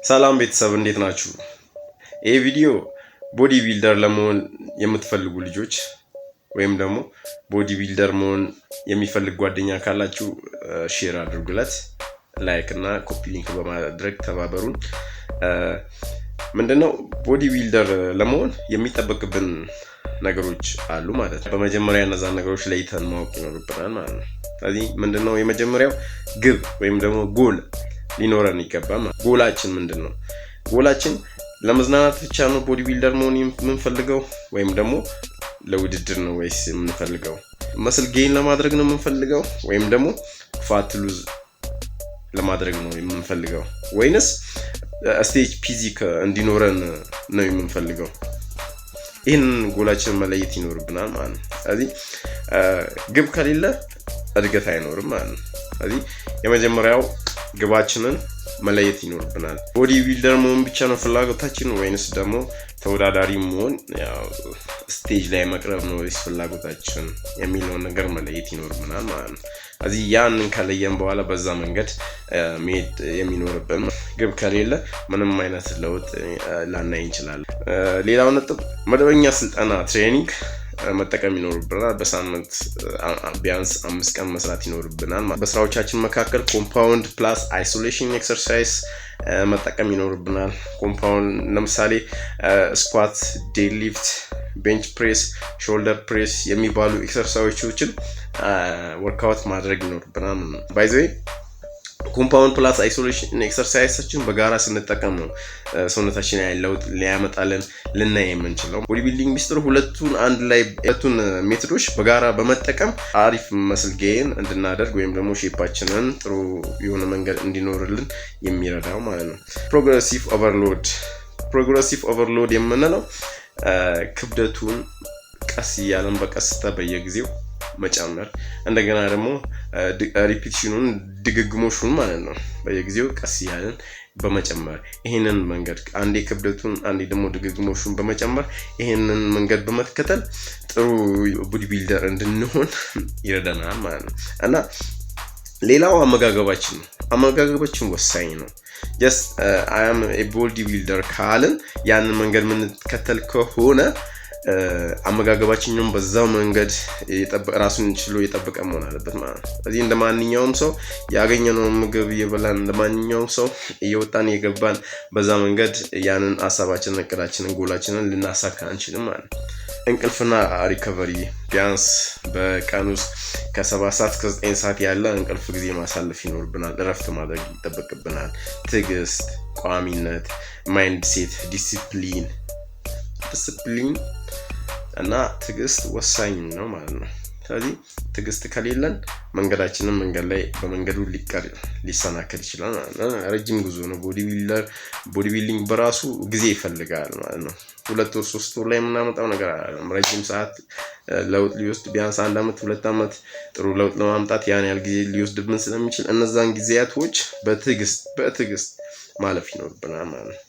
ሰላም ቤተሰብ እንዴት ናችሁ? ይሄ ቪዲዮ ቦዲ ቢልደር ለመሆን የምትፈልጉ ልጆች ወይም ደግሞ ቦዲ ቢልደር መሆን የሚፈልግ ጓደኛ ካላችሁ ሼር አድርጉለት፣ ላይክ እና ኮፒ ሊንክ በማድረግ ተባበሩን። ምንድነው ቦዲ ቢልደር ለመሆን የሚጠበቅብን ነገሮች አሉ ማለት ነው። በመጀመሪያ እነዛን ነገሮች ለይተን ማወቅ ይኖርብናል ማለት ነው። ስለዚህ ምንድነው የመጀመሪያው ግብ ወይም ደግሞ ጎል ሊኖረን ይገባል። ጎላችን ምንድነው? ጎላችን ለመዝናናት ብቻ ነው ቦዲ ቢልደር መሆን የምንፈልገው ወይም ደግሞ ለውድድር ነው ወይስ የምንፈልገው መስል ጌን ለማድረግ ነው የምንፈልገው ወይም ደግሞ ፋት ሉዝ ለማድረግ ነው የምንፈልገው ወይንስ ስቴጅ ፊዚክ እንዲኖረን ነው የምንፈልገው? ይህን ጎላችን መለየት ይኖርብናል ማለት ነው። ስለዚህ ግብ ከሌለ እድገት አይኖርም ማለት ነው። ስለዚህ የመጀመሪያው ግባችንን መለየት ይኖርብናል። ቦዲ ቢልደር መሆን ብቻ ነው ፍላጎታችን ወይንስ ደግሞ ተወዳዳሪ መሆን ያው ስቴጅ ላይ መቅረብ ነው ወይስ ፍላጎታችን የሚለውን ነገር መለየት ይኖርብናል ማለት ነው። ስለዚህ ያንን ከለየን በኋላ በዛ መንገድ መሄድ የሚኖርብን። ግብ ከሌለ ምንም አይነት ለውጥ ላናይ እንችላለን። ሌላው ነጥብ መደበኛ ስልጠና ትሬኒንግ መጠቀም ይኖርብናል። በሳምንት ቢያንስ 5 ቀን መስራት ይኖርብናል። በስራዎቻችን መካከል ኮምፓውንድ ፕላስ አይሶሌሽን ኤክሰርሳይዝ መጠቀም ይኖርብናል። ኮምፓውንድ ለምሳሌ ስኳት፣ ዴድሊፍት፣ ቤንች ፕሬስ፣ ሾልደር ፕሬስ የሚባሉ ኤክሰርሳይዞችን ወርክአውት ማድረግ ይኖርብናል። ባይ ዘ ዌይ ኮምፓውንድ ፕላስ አይሶሌሽን ኤክሰርሳይዞችን በጋራ ስንጠቀም ነው ሰውነታችን ላይ ለውጥ ሊያመጣልን ልናይ የምንችለው። ቦዲ ቢልዲንግ ሚስጥሩ ሁለቱን ሜቶዶች በጋራ በመጠቀም አሪፍ መስል ጌን እንድናደርግ ወይም ደግሞ ሼፓችንን ጥሩ የሆነ መንገድ እንዲኖርልን የሚረዳው ማለት ነው። ፕሮግሬሲቭ ኦቨርሎድ የምንለው ክብደቱን ቀስ እያለን በቀስታ በየጊዜው መጨመር፣ እንደገና ደግሞ ሪፒቲሽኑን ድግግሞሹን ማለት ነው በየጊዜው ቀስ እያለን በመጨመር ይሄንን መንገድ አንዴ ክብደቱን አንዴ ደግሞ ድግግሞሹን በመጨመር ይሄንን መንገድ በመከተል ጥሩ ቦዲ ቢልደር እንድንሆን ይረዳናል ማለት ነው። እና ሌላው አመጋገባችን ወሳኝ ነው። ጀስት አይ አም ኤ ቦዲ ቢልደር ካልን ያንን መንገድ የምንከተል ከሆነ አመጋገባችንም በዛው መንገድ ራሱን ችሎ የጠበቀ መሆን አለበት ማለት ነው። ስለዚህ እንደማንኛውም ሰው ያገኘነውን ምግብ እየበላን እንደማንኛውም ሰው እየወጣን እየገባን በዛ መንገድ ያንን ሀሳባችንን፣ እቅዳችንን፣ ጎላችንን ልናሳካ አንችልም ማለት ነው። እንቅልፍና ሪከቨሪ ቢያንስ በቀን ውስጥ ከ7 ሰዓት እስከ 9 ሰዓት ያለ እንቅልፍ ጊዜ ማሳለፍ ይኖርብናል። እረፍት ማድረግ ይጠበቅብናል። ትዕግስት፣ ቋሚነት፣ ማይንድ ሴት፣ ዲሲፕሊን እና ትዕግስት ወሳኝ ነው ማለት ነው። ስለዚህ ትዕግስት ከሌለን መንገድ ላይ በመንገዱ ሊሰናከል ይችላል ማለት ነው። ረጅም ጉዞ ነው ቦዲ ቢልዲንግ በራሱ ጊዜ ይፈልጋል ማለት ነው። 2 ወር 3 ወር ላይ የምናመጣው ነገር አይደለም። ረጅም ሰዓት ለውጥ ሊወስድ ቢያንስ 1 አመት 2 አመት ጥሩ ለውጥ ለማምጣት ያን ያህል ጊዜ ሊወስድብን ስለሚችል እነዛን ጊዜያቶች በትዕግስት ማለፍ ይኖርብናል ማለት ነው።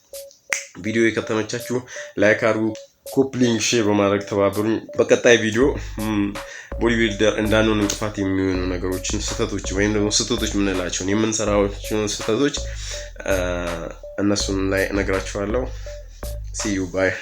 ቪዲዮ ከተመቻችሁ ላይክ አድርጉ፣ ኮፕሊንግ ሼር በማድረግ ተባበሩኝ። በቀጣይ ቪዲዮ ቦዲ ቢልደር እንዳንሆን እንቅፋት የሚሆኑ ነገሮችን ወይም ደግሞ ስህተቶች የምንላቸውን የምንሰራቸውን ስህተቶች እነሱን ላይ እነግራችኋለሁ። see you bye